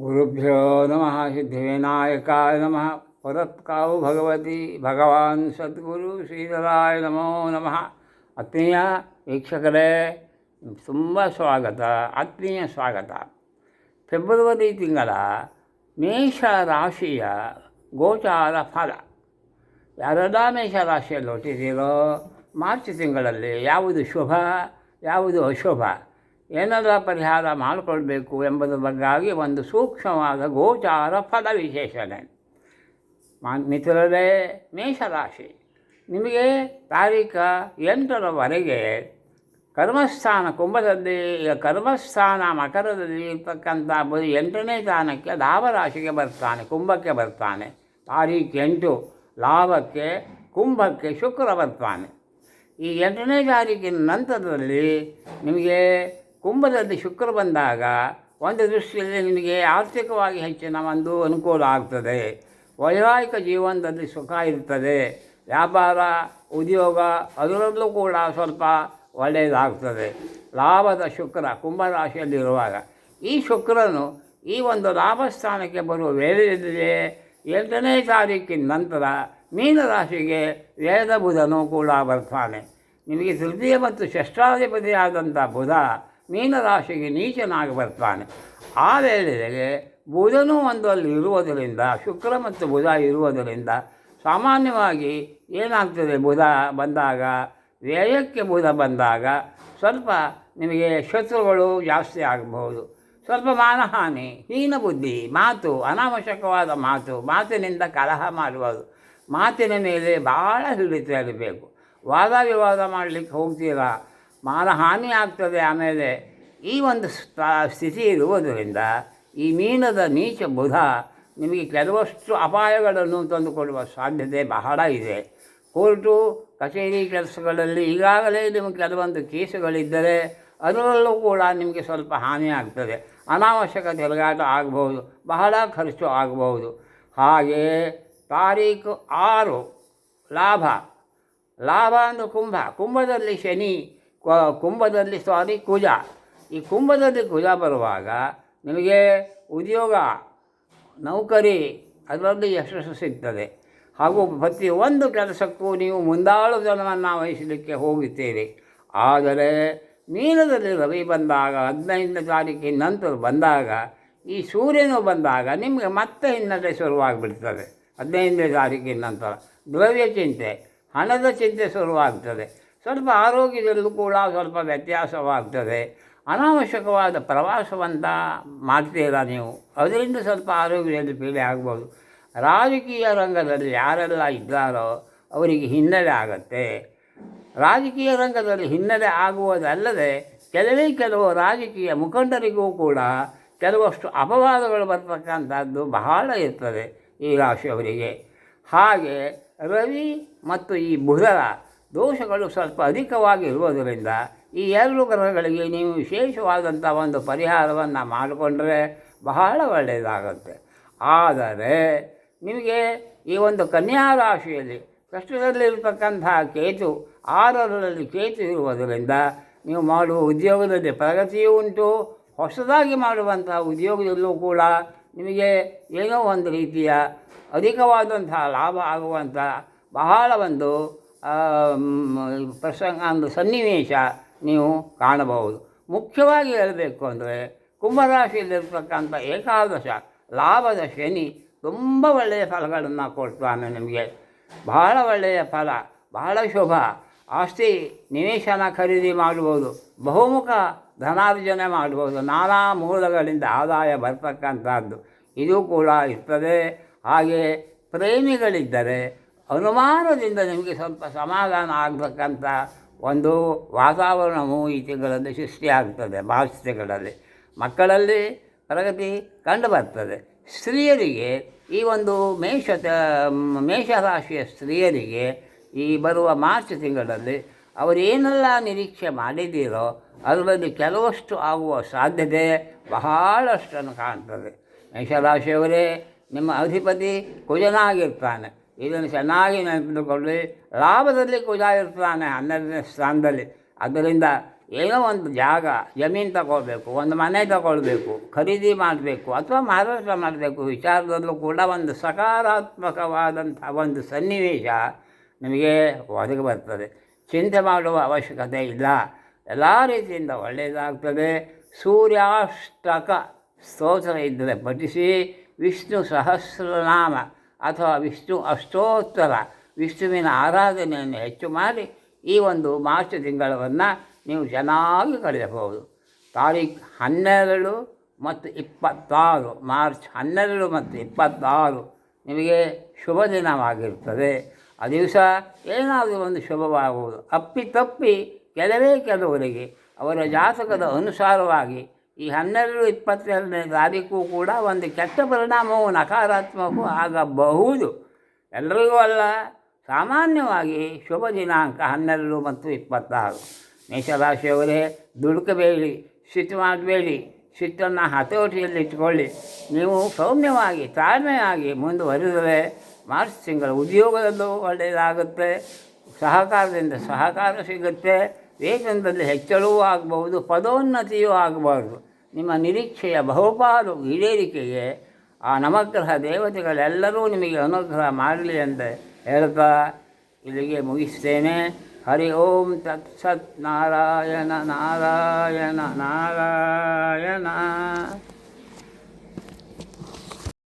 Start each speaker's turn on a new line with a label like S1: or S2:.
S1: ಗುರುಭ್ಯೋ ನಮಃ ಸಿದ್ಧಿವಿನಾಯಕಾಯ ನಮಃ ಪರತ್ಕಾವು ಭಗವತಿ ಭಗವಾನ್ ಸದ್ಗುರು ಶ್ರೀಧರಾಯ ನಮೋ ನಮಃ. ಆತ್ಮೀಯ ವೀಕ್ಷಕರೇ, ತುಂಬ ಸ್ವಾಗತ, ಆತ್ಮೀಯ ಸ್ವಾಗತ. ಫೆಬ್ರವರಿ ತಿಂಗಳ ಮೇಷ ರಾಶಿಯ ಗೋಚಾರ ಫಲ. ಯಾರೆಲ್ಲ ಮೇಷ ರಾಶಿಯಲ್ಲಿ ಹುಟ್ಟಿದ್ದೀರೋ ಮಾರ್ಚ್ ತಿಂಗಳಲ್ಲಿ ಯಾವುದು ಶುಭ ಯಾವುದು ಅಶುಭ, ಏನೆಲ್ಲ ಪರಿಹಾರ ಮಾಡಿಕೊಳ್ಬೇಕು ಎಂಬುದರ ಬಗ್ಗಾಗಿ ಒಂದು ಸೂಕ್ಷ್ಮವಾದ ಗೋಚಾರ ಫಲ ವಿಶೇಷಣೆ. ಮಿತ್ರರೇ, ಮೇಷರಾಶಿ ನಿಮಗೆ ತಾರೀಖು 8ರವರೆಗೆ ಕರ್ಮಸ್ಥಾನ ಕುಂಭದಲ್ಲಿ, ಕರ್ಮಸ್ಥಾನ ಮಕರದಲ್ಲಿ ಇರ್ತಕ್ಕಂಥ 8ನೇ ಸ್ಥಾನಕ್ಕೆ ಲಾಭರಾಶಿಗೆ ಬರ್ತಾನೆ, ಕುಂಭಕ್ಕೆ ಬರ್ತಾನೆ. ತಾರೀಖು 8 ಲಾಭಕ್ಕೆ, ಕುಂಭಕ್ಕೆ ಶುಕ್ರ ಬರ್ತಾನೆ. ಈ 8ನೇ ತಾರೀಕಿನ ನಂತರದಲ್ಲಿ ನಿಮಗೆ ಕುಂಭದಲ್ಲಿ ಶುಕ್ರ ಬಂದಾಗ ಒಂದು ದೃಷ್ಟಿಯಲ್ಲಿ ನಿಮಗೆ ಆರ್ಥಿಕವಾಗಿ ಹೆಚ್ಚಿನ ಒಂದು ಅನುಕೂಲ ಆಗ್ತದೆ. ವೈವಾಹಿಕ ಜೀವನದಲ್ಲಿ ಸುಖ ಇರ್ತದೆ. ವ್ಯಾಪಾರ ಉದ್ಯೋಗ ಅದರಲ್ಲೂ ಕೂಡ ಸ್ವಲ್ಪ ಒಳ್ಳೆಯದಾಗ್ತದೆ. ಲಾಭದ ಶುಕ್ರ ಕುಂಭರಾಶಿಯಲ್ಲಿರುವಾಗ ಈ ಶುಕ್ರನು ಈ ಒಂದು ಲಾಭಸ್ಥಾನಕ್ಕೆ ಬರುವ ವೇಳೆಯಲ್ಲಿಯೇ 8ನೇ ತಾರೀಕಿನ ನಂತರ ಮೀನರಾಶಿಗೆ ವೇದ ಬುಧನೂ ಕೂಡ ಬರ್ತಾನೆ. ನಿಮಗೆ ತೃತೀಯ ಮತ್ತು ಷಷ್ಠಾಧಿಪತಿಯಾದಂಥ ಬುಧ ಮೀನರಾಶಿಗೆ ನೀಚನಾಗಿ ಬರ್ತಾನೆ. ಆ ವೇಳೆಗೆ ಬುಧನೂ ಒಂದು ಅಲ್ಲಿ ಇರುವುದರಿಂದ, ಶುಕ್ರ ಮತ್ತು ಬುಧ ಇರುವುದರಿಂದ ಸಾಮಾನ್ಯವಾಗಿ ಏನಾಗ್ತದೆ, ಬುಧ ಬಂದಾಗ, ವ್ಯಯಕ್ಕೆ ಬುಧ ಬಂದಾಗ ಸ್ವಲ್ಪ ನಿಮಗೆ ಶತ್ರುಗಳು ಜಾಸ್ತಿ ಆಗಬಹುದು. ಸ್ವಲ್ಪ ಮಾನಹಾನಿ, ಹೀನ ಬುದ್ಧಿ, ಮಾತು, ಅನಾವಶ್ಯಕವಾದ ಮಾತಿನಿಂದ ಕಲಹ ಮಾಡುವುದು. ಮಾತಿನ ಮೇಲೆ ಭಾಳ ಹಿಡಿತ ಇರಬೇಕು. ವಾದ ವಿವಾದ ಮಾಡಲಿಕ್ಕೆ ಹೋಗ್ತೀರಾ, ಮಾನಹಾನಿ ಆಗ್ತದೆ. ಆಮೇಲೆ ಈ ಒಂದು ಸ್ಥಿತಿ ಇರುವುದರಿಂದ ಈ ಮೀನದ ನೀಚ ಬುಧ ನಿಮಗೆ ಕೆಲವಷ್ಟು ಅಪಾಯಗಳನ್ನು ತಂದುಕೊಡುವ ಸಾಧ್ಯತೆ ಬಹಳ ಇದೆ. ಕೋರ್ಟು ಕಚೇರಿ ಕೆಲಸಗಳಲ್ಲಿ ಈಗಾಗಲೇ ನಿಮಗೆ ಕೆಲವೊಂದು ಕೇಸುಗಳಿದ್ದರೆ ಅದರಲ್ಲೂ ಕೂಡ ನಿಮಗೆ ಸ್ವಲ್ಪ ಹಾನಿ ಆಗ್ತದೆ. ಅನಾವಶ್ಯಕ ತಿರುಗಾಟ ಆಗ್ಬೋದು, ಬಹಳ ಖರ್ಚು ಆಗಬಹುದು. ಹಾಗೆ ತಾರೀಖು 6 ಲಾಭ ಅಂದರೆ ಕುಂಭದಲ್ಲಿ ಶನಿ, ಕುಂಭದಲ್ಲಿ ಕುಜ. ಈ ಕುಂಭದಲ್ಲಿ ಕುಜ ಬರುವಾಗ ನಿಮಗೆ ಉದ್ಯೋಗ, ನೌಕರಿ ಅದರಲ್ಲಿ ಯಶಸ್ಸು ಸಿಗ್ತದೆ. ಹಾಗೂ ಪ್ರತಿಯೊಂದು ಕೆಲಸಕ್ಕೂ ನೀವು ಮುಂದಾಳುತನವನ್ನು ವಹಿಸಲಿಕ್ಕೆ ಹೋಗುತ್ತೀರಿ. ಆದರೆ ಮೀನದಲ್ಲಿ ರವಿ ಬಂದಾಗ, 15ನೇ ತಾರೀಕಿನ ನಂತರ ಬಂದಾಗ, ಈ ಸೂರ್ಯನು ಬಂದಾಗ ನಿಮಗೆ ಮತ್ತೆ ಹಿನ್ನಡೆ ಶುರುವಾಗಿಬಿಡ್ತದೆ. 15ನೇ ತಾರೀಕಿನ ನಂತರ ದ್ರವ್ಯ ಚಿಂತೆ, ಹಣದ ಚಿಂತೆ ಶುರುವಾಗ್ತದೆ. ಸ್ವಲ್ಪ ಆರೋಗ್ಯದಲ್ಲೂ ಕೂಡ ಸ್ವಲ್ಪ ವ್ಯತ್ಯಾಸವಾಗ್ತದೆ. ಅನಾವಶ್ಯಕವಾದ ಪ್ರವಾಸವನ್ನು ಮಾಡ್ತೀರಾ ನೀವು, ಅದರಿಂದ ಸ್ವಲ್ಪ ಆರೋಗ್ಯದಲ್ಲಿ ಪೀಡೆ ಆಗ್ಬೋದು. ರಾಜಕೀಯ ರಂಗದಲ್ಲಿ ಯಾರೆಲ್ಲ ಇದ್ದಾರೋ ಅವರಿಗೆ ಹಿನ್ನಡೆ ಆಗುತ್ತೆ. ರಾಜಕೀಯ ರಂಗದಲ್ಲಿ ಹಿನ್ನಡೆ ಆಗುವುದಲ್ಲದೆ ಕೆಲವು ರಾಜಕೀಯ ಮುಖಂಡರಿಗೂ ಕೂಡ ಕೆಲವಷ್ಟು ಅಪವಾದಗಳು ಬರ್ತಕ್ಕಂಥದ್ದು ಬಹಳ ಇರ್ತದೆ ಈ ರಾಶಿಯವರಿಗೆ. ಹಾಗೆ ರವಿ ಮತ್ತು ಈ ಬುಧರ ದೋಷಗಳು ಸ್ವಲ್ಪ ಅಧಿಕವಾಗಿ ಇರುವುದರಿಂದ ಈ 2 ಗ್ರಹಗಳಿಗೆ ನೀವು ವಿಶೇಷವಾದಂಥ ಒಂದು ಪರಿಹಾರವನ್ನು ಮಾಡಿಕೊಂಡ್ರೆ ಬಹಳ ಒಳ್ಳೆಯದಾಗುತ್ತೆ. ಆದರೆ ನಿಮಗೆ ಈ ಒಂದು ಕನ್ಯಾ ರಾಶಿಯಲ್ಲಿ ಕಷ್ಟದಲ್ಲಿರ್ತಕ್ಕಂಥ ಕೇತು, 6ರಲ್ಲಿ ಕೇತು ಇರುವುದರಿಂದ ನೀವು ಮಾಡುವ ಉದ್ಯೋಗದಲ್ಲಿ ಪ್ರಗತಿಯೂ ಉಂಟು. ಹೊಸದಾಗಿ ಮಾಡುವಂಥ ಉದ್ಯೋಗದಲ್ಲೂ ಕೂಡ ನಿಮಗೆ ಏನೋ ಒಂದು ರೀತಿಯ ಅಧಿಕವಾದಂಥ ಲಾಭ ಆಗುವಂಥ ಬಹಳ ಒಂದು ಒಂದು ಸನ್ನಿವೇಶ ನೀವು ಕಾಣಬಹುದು. ಮುಖ್ಯವಾಗಿ ಹೇಳಬೇಕು ಅಂದರೆ ಕುಂಭರಾಶಿಯಲ್ಲಿರ್ತಕ್ಕಂಥ ಏಕಾದಶ ಲಾಭದ ಶನಿ ತುಂಬ ಒಳ್ಳೆಯ ಫಲಗಳನ್ನು ಕೊಡ್ತಾನೆ. ನಿಮಗೆ ಬಹಳ ಒಳ್ಳೆಯ ಫಲ, ಬಹಳ ಶುಭ. ಆಸ್ತಿ ನಿವೇಶನ ಖರೀದಿ ಮಾಡ್ಬೋದು, ಬಹುಮುಖ ಧನಾರ್ಜನೆ ಮಾಡ್ಬೋದು, ನಾನಾ ಮೂಲಗಳಿಂದ ಆದಾಯ ಬರ್ತಕ್ಕಂಥದ್ದು ಇದು ಕೂಡ ಇರ್ತದೆ. ಹಾಗೆ ಪ್ರೇಮಿಗಳಿದ್ದರೆ ಅನುಮಾನದಿಂದ ನಿಮಗೆ ಸ್ವಲ್ಪ ಸಮಾಧಾನ ಆಗತಕ್ಕಂಥ ಒಂದು ವಾತಾವರಣವು ಈ ತಿಂಗಳಲ್ಲಿ ಸೃಷ್ಟಿಯಾಗ್ತದೆ. ಮಾರ್ಚ್ ತಿಂಗಳಲ್ಲಿ ಮಕ್ಕಳಲ್ಲಿ ಪ್ರಗತಿ ಕಂಡು ಬರ್ತದೆ. ಸ್ತ್ರೀಯರಿಗೆ ಈ ಒಂದು ಮೇಷರಾಶಿಯ ಸ್ತ್ರೀಯರಿಗೆ ಈ ಬರುವ ಮಾರ್ಚ್ ತಿಂಗಳಲ್ಲಿ ಅವರೇನೆಲ್ಲ ನಿರೀಕ್ಷೆ ಮಾಡಿದ್ದೀರೋ ಅದರಲ್ಲಿ ಕೆಲವಷ್ಟು ಆಗುವ ಸಾಧ್ಯತೆ ಬಹಳಷ್ಟನ್ನು ಕಾಣ್ತದೆ. ಮೇಷರಾಶಿಯವರೇ, ನಿಮ್ಮ ಅಧಿಪತಿ ಕುಜನಾಗಿರ್ತಾನೆ. ಇದನ್ನು ಚೆನ್ನಾಗಿ ನೆನಪಿಟ್ಟುಕೊಳ್ಳಿ. ಲಾಭದಲ್ಲಿ ಕುಜ ಇರ್ತಾನೆ 12ನೇ ಸ್ಥಾನದಲ್ಲಿ. ಅದರಿಂದ ಏನೋ ಒಂದು ಜಾಗ ಜಮೀನು ತಗೊಳ್ಬೇಕು, ಒಂದು ಮನೆ ತಗೊಳ್ಬೇಕು, ಖರೀದಿ ಮಾಡಬೇಕು ಅಥವಾ ಮಾರಾಟ ಮಾಡಬೇಕು ವಿಚಾರದಲ್ಲೂ ಕೂಡ ಒಂದು ಸಕಾರಾತ್ಮಕವಾದಂಥ ಒಂದು ಸನ್ನಿವೇಶ ನಿಮಗೆ ಒದಗಿ ಬರ್ತದೆ. ಚಿಂತೆ ಮಾಡುವ ಅವಶ್ಯಕತೆ ಇಲ್ಲ, ಎಲ್ಲ ರೀತಿಯಿಂದ ಒಳ್ಳೆಯದಾಗ್ತದೆ. ಸೂರ್ಯಾಷ್ಟಕ ಸ್ತೋತ್ರ ಇದ್ದರೆ ಪಠಿಸಿ, ವಿಷ್ಣು ಸಹಸ್ರನಾಮ ಅಥವಾ ವಿಷ್ಣು ಅಷ್ಟೋತ್ತರ ವಿಷ್ಣುವಿನ ಆರಾಧನೆಯನ್ನು ಹೆಚ್ಚು ಮಾಡಿ ಈ ಒಂದು ಮಾರ್ಚ್ ತಿಂಗಳನ್ನು ನೀವು ಚೆನ್ನಾಗಿ ಕಳೆಯಬಹುದು. ತಾರೀಖು 12 ಮತ್ತು 26 ಮಾರ್ಚ್ 12 ಮತ್ತು 26 ನಿಮಗೆ ಶುಭ ದಿನವಾಗಿರ್ತದೆ. ಆ ದಿವಸ ಏನಾದರೂ ಒಂದು ಶುಭವಾಗುವುದು. ಅಪ್ಪಿತಪ್ಪಿ ಕೆಲವರಿಗೆ ಅವರ ಜಾತಕದ ಅನುಸಾರವಾಗಿ ಈ 12, 22ನೇ ತಾರೀಕು ಕೂಡ ಒಂದು ಕೆಟ್ಟ ಪರಿಣಾಮವು ನಕಾರಾತ್ಮಕವೂ ಆಗಬಹುದು. ಎಲ್ಲರಿಗೂ ಅಲ್ಲ, ಸಾಮಾನ್ಯವಾಗಿ ಶುಭ ದಿನಾಂಕ 12 ಮತ್ತು 26. ಮೇಷರಾಶಿಯವರೇ, ದುಡುಕಬೇಡಿ, ಸಿಟ್ಟು ಮಾಡಬೇಡಿ, ಸಿಟ್ಟನ್ನು ಹತೋಟಿಯಲ್ಲಿಟ್ಟುಕೊಳ್ಳಿ. ನೀವು ಸೌಮ್ಯವಾಗಿ ತಾಳ್ಮೆಯಾಗಿ ಮುಂದುವರಿದರೆ ಮಾರ್ಚ್ ತಿಂಗಳ ಉದ್ಯೋಗದಲ್ಲೂ ಒಳ್ಳೆಯದಾಗುತ್ತೆ, ಸಹಕಾರದಿಂದ ಸಹಕಾರ ಸಿಗುತ್ತೆ, ವೇತನದಲ್ಲಿ ಹೆಚ್ಚಳವೂ ಆಗಬಹುದು, ಪದೋನ್ನತಿಯೂ ಆಗಬಾರ್ದು. ನಿಮ್ಮ ನಿರೀಕ್ಷೆಯ ಬಹುಪಾಲು ಈಡೇರಿಕೆಗೆ ಆ ನವಗ್ರಹ ದೇವತೆಗಳೆಲ್ಲರೂ ನಿಮಗೆ ಅನುಗ್ರಹ ಮಾಡಲಿ ಅಂತ ಹೇಳ್ತಾ ಇಲ್ಲಿಗೆ ಮುಗಿಸ್ತೇನೆ. ಹರಿ ಓಂ ತತ್ಸತ್. ನಾರಾಯಣ ನಾರಾಯಣ ನಾರಾಯಣ.